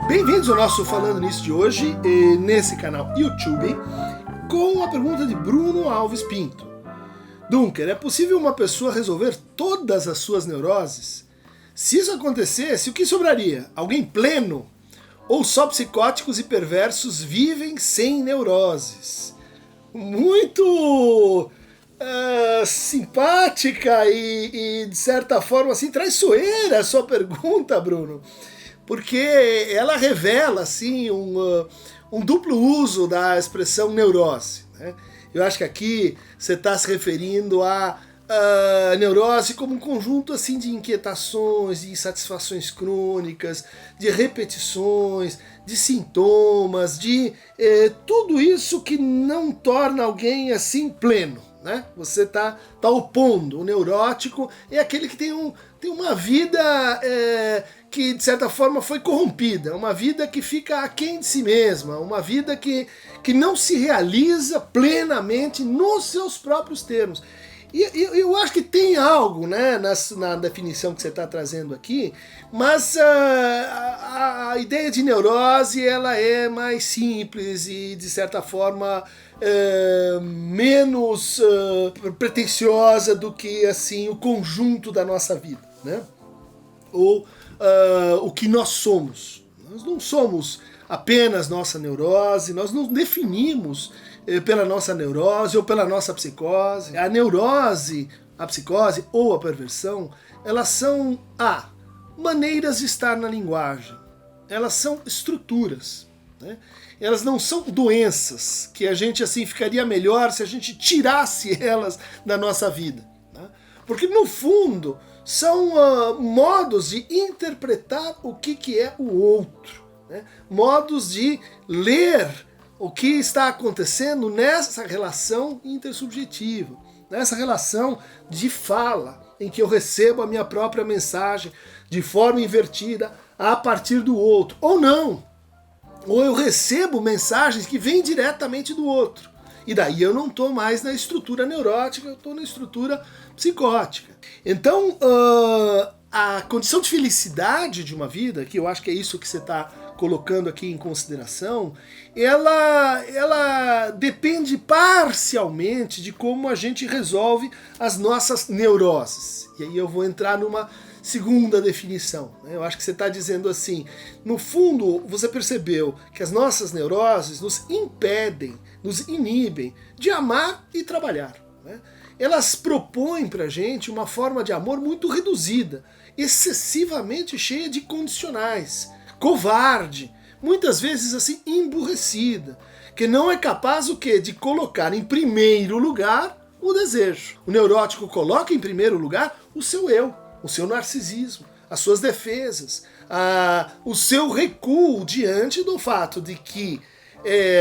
Bem-vindos ao nosso Falando Nisso de hoje, nesse canal YouTube, com a pergunta de Bruno Alves Pinto. Dunker, é possível uma pessoa resolver todas as suas neuroses? Se isso acontecesse, o que sobraria? Alguém pleno? Ou só psicóticos e perversos vivem sem neuroses? Muito simpática e de certa forma assim, traiçoeira a sua pergunta, Bruno. Porque ela revela assim, um duplo uso da expressão neurose, né? Eu acho que aqui você está se referindo a neurose como um conjunto assim, de inquietações, de insatisfações crônicas, de repetições, de sintomas, de tudo isso que não torna alguém assim pleno, né? Você tá opondo. O neurótico é aquele que tem uma vida que de certa forma foi corrompida, uma vida que fica aquém de si mesma, uma vida que não se realiza plenamente nos seus próprios termos. E eu acho que tem algo, né, na definição que você está trazendo aqui, mas a ideia de neurose ela é mais simples e, de certa forma, menos pretensiosa do que assim, o conjunto da nossa vida, né? Ou o que nós somos. Nós não somos apenas nossa neurose, nós nos definimos pela nossa neurose ou pela nossa psicose. A neurose, a psicose ou a perversão, elas são maneiras de estar na linguagem. Elas são estruturas, né? Elas não são doenças que a gente assim ficaria melhor se a gente tirasse elas da nossa vida, né? Porque no fundo são modos de interpretar o que é o outro, né? Modos de ler o que está acontecendo nessa relação intersubjetiva, nessa relação de fala, em que eu recebo a minha própria mensagem de forma invertida a partir do outro, ou não, ou eu recebo mensagens que vêm diretamente do outro, e daí eu não estou mais na estrutura neurótica, eu estou na estrutura psicótica. Então, a condição de felicidade de uma vida, que eu acho que é isso que você está colocando aqui em consideração, ela depende parcialmente de como a gente resolve as nossas neuroses. E aí eu vou entrar numa segunda definição, né? Eu acho que você está dizendo assim, no fundo você percebeu que as nossas neuroses nos impedem, nos inibem de amar e trabalhar, né? Elas propõem pra gente uma forma de amor muito reduzida, excessivamente cheia de condicionais, covarde, muitas vezes assim emburrecida, que não é capaz o quê? De colocar em primeiro lugar o desejo. O neurótico coloca em primeiro lugar o seu eu, o seu narcisismo, as suas defesas, o seu recuo diante do fato de que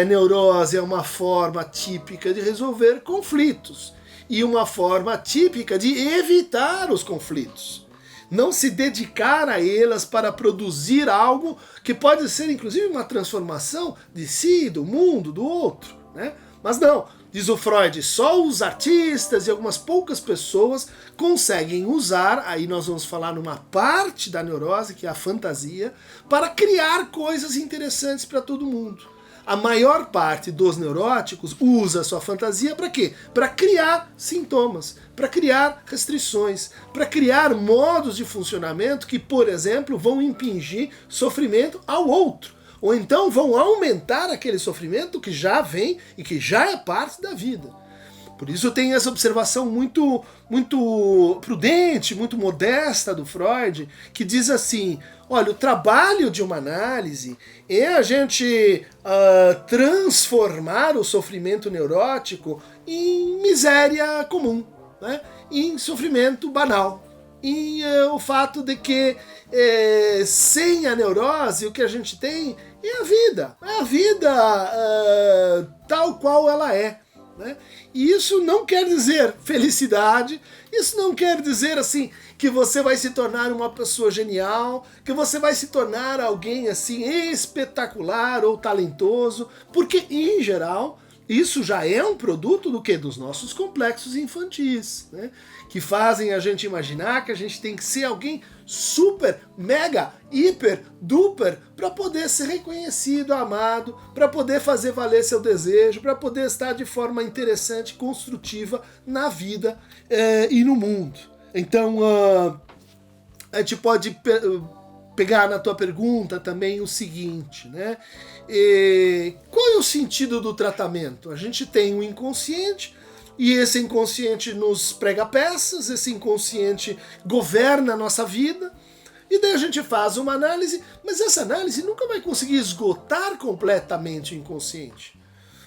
a neurose é uma forma típica de resolver conflitos e uma forma típica de evitar os conflitos. Não se dedicar a elas para produzir algo que pode ser inclusive uma transformação de si, do mundo, do outro, né? Mas não, diz o Freud, só os artistas e algumas poucas pessoas conseguem usar, aí nós vamos falar numa parte da neurose, que é a fantasia, para criar coisas interessantes para todo mundo. A maior parte dos neuróticos usa a sua fantasia para quê? Para criar sintomas, para criar restrições, para criar modos de funcionamento que, por exemplo, vão impingir sofrimento ao outro. Ou então vão aumentar aquele sofrimento que já vem e que já é parte da vida. Por isso tem essa observação muito prudente, muito modesta do Freud, que diz assim, olha, o trabalho de uma análise é a gente transformar o sofrimento neurótico em miséria comum, né? Em sofrimento banal. E o fato de que sem a neurose o que a gente tem é a vida tal qual ela é, né? E isso não quer dizer felicidade, isso não quer dizer assim que você vai se tornar uma pessoa genial, que você vai se tornar alguém assim espetacular ou talentoso, porque em geral Isso já é um produto do quê? Dos nossos complexos infantis, né? Que fazem a gente imaginar que a gente tem que ser alguém super, mega, hiper, duper para poder ser reconhecido, amado, para poder fazer valer seu desejo, para poder estar de forma interessante, construtiva na vida e no mundo. Então, a gente pode pegar na tua pergunta também o seguinte, né? Qual é o sentido do tratamento? A gente tem o inconsciente, e esse inconsciente nos prega peças, esse inconsciente governa a nossa vida, e daí a gente faz uma análise, mas essa análise nunca vai conseguir esgotar completamente o inconsciente.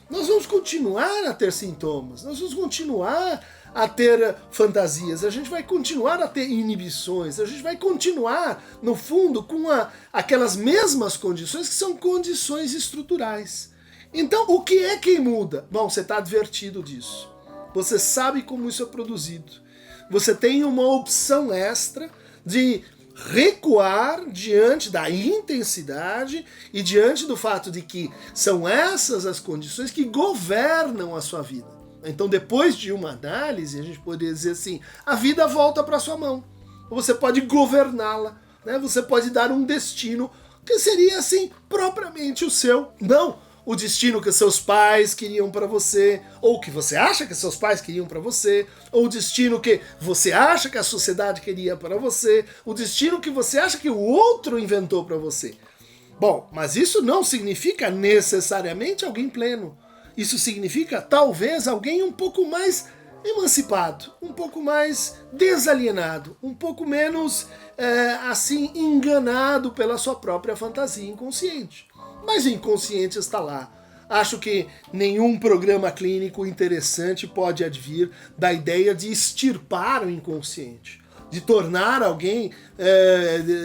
Nós vamos continuar a ter sintomas, nós vamos continuar a ter fantasias, a gente vai continuar a ter inibições, a gente vai continuar, no fundo, com aquelas mesmas condições que são condições estruturais. Então, o que é que muda? Bom, você está advertido disso. Você sabe como isso é produzido. Você tem uma opção extra de recuar diante da intensidade e diante do fato de que são essas as condições que governam a sua vida. Então, depois de uma análise, a gente poderia dizer assim, a vida volta para sua mão. Você pode governá-la, né? Você pode dar um destino que seria assim, propriamente o seu. Não o destino que seus pais queriam para você, ou que você acha que seus pais queriam para você, ou o destino que você acha que a sociedade queria para você, o destino que você acha que o outro inventou para você. Bom, mas isso não significa necessariamente alguém pleno. Isso significa, talvez, alguém um pouco mais emancipado, um pouco mais desalienado, um pouco menos, assim, enganado pela sua própria fantasia inconsciente. Mas o inconsciente está lá. Acho que nenhum programa clínico interessante pode advir da ideia de extirpar o inconsciente, de tornar alguém,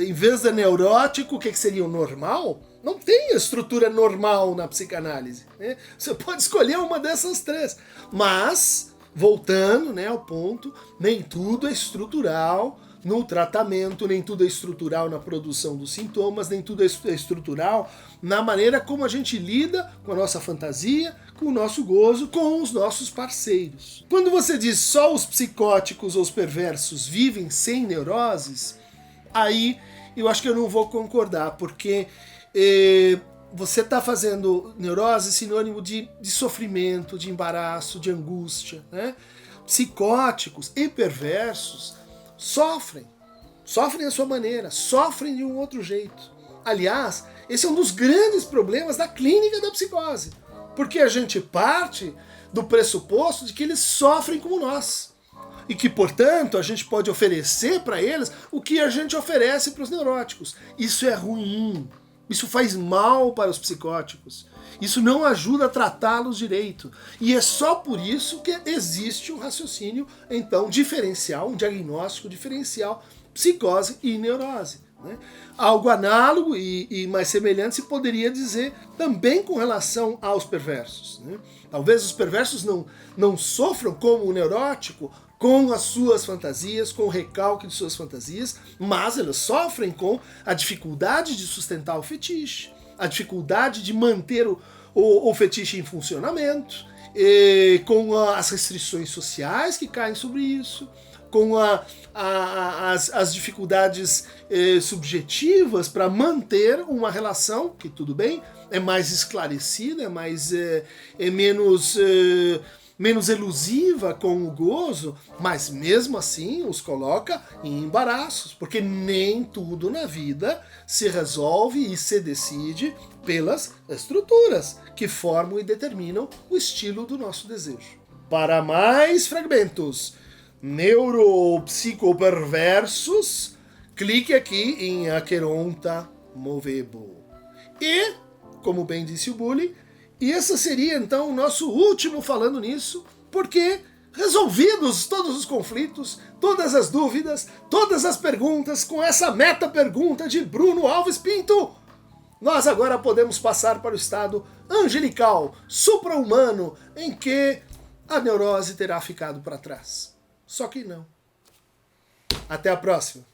em vez de neurótico, o que seria o normal? Não tem estrutura normal na psicanálise, né? Você pode escolher uma dessas três. Mas, voltando, né, ao ponto, nem tudo é estrutural no tratamento, nem tudo é estrutural na produção dos sintomas, nem tudo é estrutural na maneira como a gente lida com a nossa fantasia, com o nosso gozo, com os nossos parceiros. Quando você diz só os psicóticos ou os perversos vivem sem neuroses, aí eu acho que eu não vou concordar, porque você está fazendo neurose sinônimo de sofrimento, de embaraço, de angústia, né? Psicóticos e perversos sofrem à sua maneira, sofrem de um outro jeito. Aliás, esse é um dos grandes problemas da clínica da psicose, porque a gente parte do pressuposto de que eles sofrem como nós, e que, portanto, a gente pode oferecer para eles o que a gente oferece para os neuróticos. Isso é ruim, isso faz mal para os psicóticos, isso não ajuda a tratá-los direito. E é só por isso que existe um raciocínio, então, diferencial, um diagnóstico diferencial, psicose e neurose, né? Algo análogo e mais semelhante se poderia dizer também com relação aos perversos, né? Talvez os perversos não sofram como o neurótico, com as suas fantasias, com o recalque de suas fantasias, mas eles sofrem com a dificuldade de sustentar o fetiche, a dificuldade de manter o fetiche em funcionamento, com as restrições sociais que caem sobre isso, com as dificuldades subjetivas para manter uma relação que, tudo bem, é mais esclarecida, é menos elusiva com o gozo, mas mesmo assim os coloca em embaraços, porque nem tudo na vida se resolve e se decide pelas estruturas que formam e determinam o estilo do nosso desejo. Para mais fragmentos neuropsicoperversos, clique aqui em Aqueronta Movebo. E, como bem disse o Bully, e esse seria então o nosso último falando nisso, porque resolvidos todos os conflitos, todas as dúvidas, todas as perguntas, com essa meta-pergunta de Bruno Alves Pinto, nós agora podemos passar para o estado angelical, supra-humano, em que a neurose terá ficado para trás. Só que não. Até a próxima.